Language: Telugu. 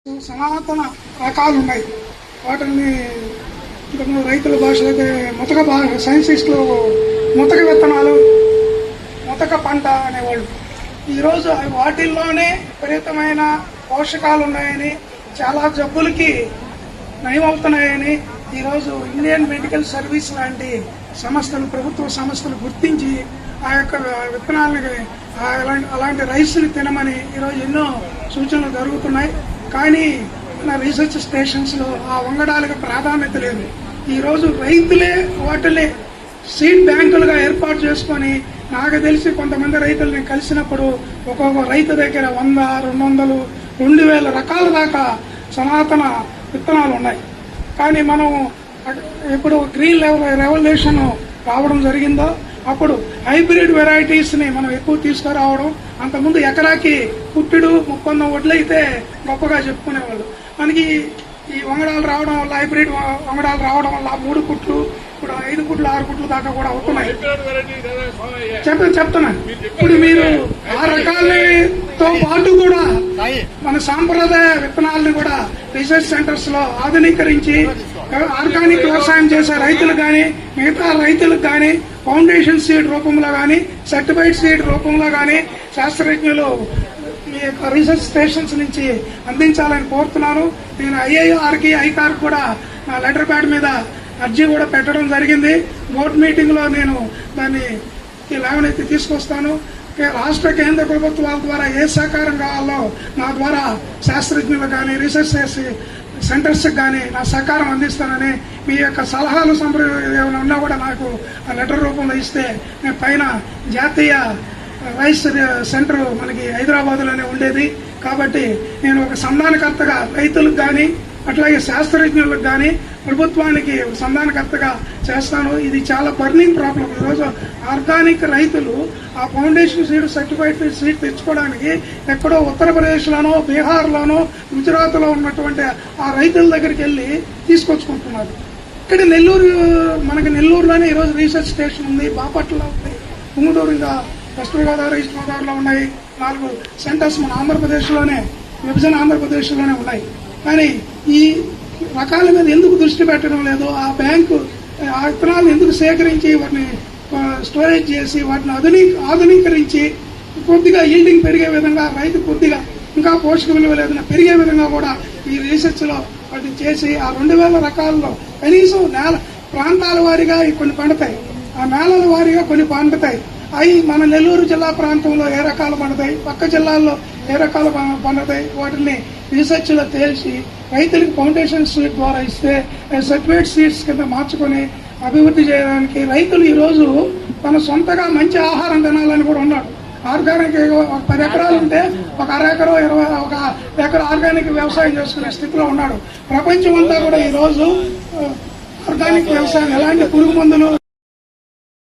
సనాతన రకాలు ఉన్నాయి. వాటిని రైతుల భాషలో అయితే సైంటిస్టులు ముతక విత్తనాలు, ముతక పంట అనేవాళ్ళు. ఈరోజు వాటిల్లోనే విపరీతమైన పోషకాలు ఉన్నాయని, చాలా జబ్బులకి నయమవుతున్నాయని ఈరోజు ఇండియన్ మెడికల్ సర్వీస్ లాంటి సంస్థలు, ప్రభుత్వ సంస్థలు గుర్తించి ఆ యొక్క విత్తనాలని అలాంటి రైస్ని తినమని ఈరోజు ఎన్నో సూచనలు జరుగుతున్నాయి. కానీ మన రీసెర్చ్ స్టేషన్స్లో ఆ వంగడాలకు ప్రాధాన్యత లేదు. ఈరోజు రైతులే వాటిని సీడ్ బ్యాంకులుగా ఏర్పాటు చేసుకొని, నాకు తెలిసి కొంతమంది రైతుల్ని కలిసినప్పుడు ఒక్కొక్క రైతు దగ్గర 100, 200, 2000 రకాల దాకా సనాతన విత్తనాలు ఉన్నాయి. కానీ మనం ఇప్పుడు గ్రీన్ రెవల్యూషన్ రావడం జరిగిందో అప్పుడు హైబ్రిడ్ వెరైటీస్ని మనం ఎక్కువ తీసుకురావడం. అంతకుముందు ఎకరాకి పుట్టుడు 30 వడ్లు అయితే గొప్పగా చెప్పుకునేవాళ్ళు. మనకి ఈ వంగడాలు రావడం వల్ల, హైబ్రిడ్ వంగడాలు రావడం వల్ల 3 కుట్లు, ఇప్పుడు 5 కుట్లు, 6 కుట్లు దాకా కూడా అవుతున్నాయి. చెప్తున్నాను. ఇప్పుడు మీరు ఆ రకాలతో పాటు కూడా మన సాంప్రదాయ విత్తనాలని కూడా రీసెర్చ్ సెంటర్స్ లో ఆధునీకరించి ఆర్గానిక్ వ్యవసాయం చేసే రైతులకు కానీ, మిగతా రైతులకు కానీ ఫౌండేషన్ సీడ్ రూపంలో కానీ, సర్టిఫైడ్ సీడ్ రూపంలో కానీ శాస్త్రజ్ఞులు మీ యొక్క రీసెర్చ్ స్టేషన్స్ నుంచి అందించాలని కోరుతున్నాను. నేను ఐఐఆర్కి, ఐకార్ కూడా నా లెటర్ ప్యాడ్ మీద అర్జీ కూడా పెట్టడం జరిగింది. బోర్డు మీటింగ్ లో నేను దాన్ని లేవనెత్తి తీసుకొస్తాను. రాష్ట్ర కేంద్ర ప్రభుత్వాల ద్వారా ఏ సహకారం కావాలో నా ద్వారా శాస్త్రజ్ఞులు కానీ, రీసెర్చ్ సెంటర్స్ కానీ నా సహకారం అందిస్తానని, మీ యొక్క సలహాలు ఏమైనా ఉన్నా కూడా నాకు ఆ లెటర్ రూపంలో ఇస్తే నేను పైన జాతీయ రైస్ సెంటర్ మనకి హైదరాబాద్లోనే ఉండేది కాబట్టి నేను ఒక సంధానకర్తగా రైతులకు కానీ, అట్లాగే శాస్త్రజ్ఞులకు కానీ, ప్రభుత్వానికి సంధానకర్తగా చేస్తాను. ఇది చాలా బర్నింగ్ ప్రాబ్లం. ఈరోజు ఆర్గానిక్ రైతులు ఆ ఫౌండేషన్ సీడ్, సర్టిఫైడ్ సీడ్ తెచ్చుకోవడానికి ఎక్కడో ఉత్తరప్రదేశ్లోనో, బీహార్లోనో, గుజరాత్లో ఉన్నటువంటి ఆ రైతుల దగ్గరికి వెళ్ళి తీసుకొచ్చుకుంటున్నారు. ఇక్కడ మనకి నెల్లూరులోనే ఈరోజు రీసెర్చ్ స్టేషన్ ఉంది, బాపట్లలో ఉంది, పుంగుటూరు, ఇంకా వెస్ట్ గోదావరి, ఈస్ట్ గోదావరిలో ఉన్నాయి. 4 సెంటర్స్ మన ఆంధ్రప్రదేశ్లోనే, విభజన ఆంధ్రప్రదేశ్లోనే ఉన్నాయి. కానీ ఈ రకాల మీద ఎందుకు దృష్టి పెట్టడం లేదు? ఆ బ్యాంకు ఆ విత్తనాలను ఎందుకు సేకరించి వాటిని స్టోరేజ్ చేసి వాటిని ఆధునీకరించి కొద్దిగా ఈల్డింగ్ పెరిగే విధంగా, రైతు కొద్దిగా ఇంకా పోషక విలువ లేదని పెరిగే విధంగా కూడా ఈ రీసెర్చ్లో వాటిని చేసి ఆ 2000 రకాల్లో కనీసం ప్రాంతాల వారీగా కొన్ని పండుతాయి, ఆ నేలల వారీగా కొన్ని పండుతాయి. అవి మన నెల్లూరు జిల్లా ప్రాంతంలో ఏ రకాలు పండుతాయి, పక్క జిల్లాల్లో ఏ రకాలు పండుతాయి, వాటిని రీసెర్చ్లో తేల్చి రైతులకు ఫౌండేషన్ సీడ్ ద్వారా ఇస్తే సర్టిఫైడ్ సీడ్స్ కింద మార్చుకొని అభివృద్ధి చేయడానికి రైతులు ఈరోజు తన సొంతగా మంచి ఆహారం తినాలని కూడా ఉన్నాడు. ఆర్గానిక్ 10 ఎకరాలు ఉంటే ఒక అరెకరో 1 ఎకరం ఆర్గానిక్ వ్యవసాయం చేసుకునే స్థితిలో ఉన్నాడు. ప్రపంచం అంతా కూడా ఈరోజు ఆర్గానిక్ వ్యవసాయం, ఎలాంటి పురుగు మందులు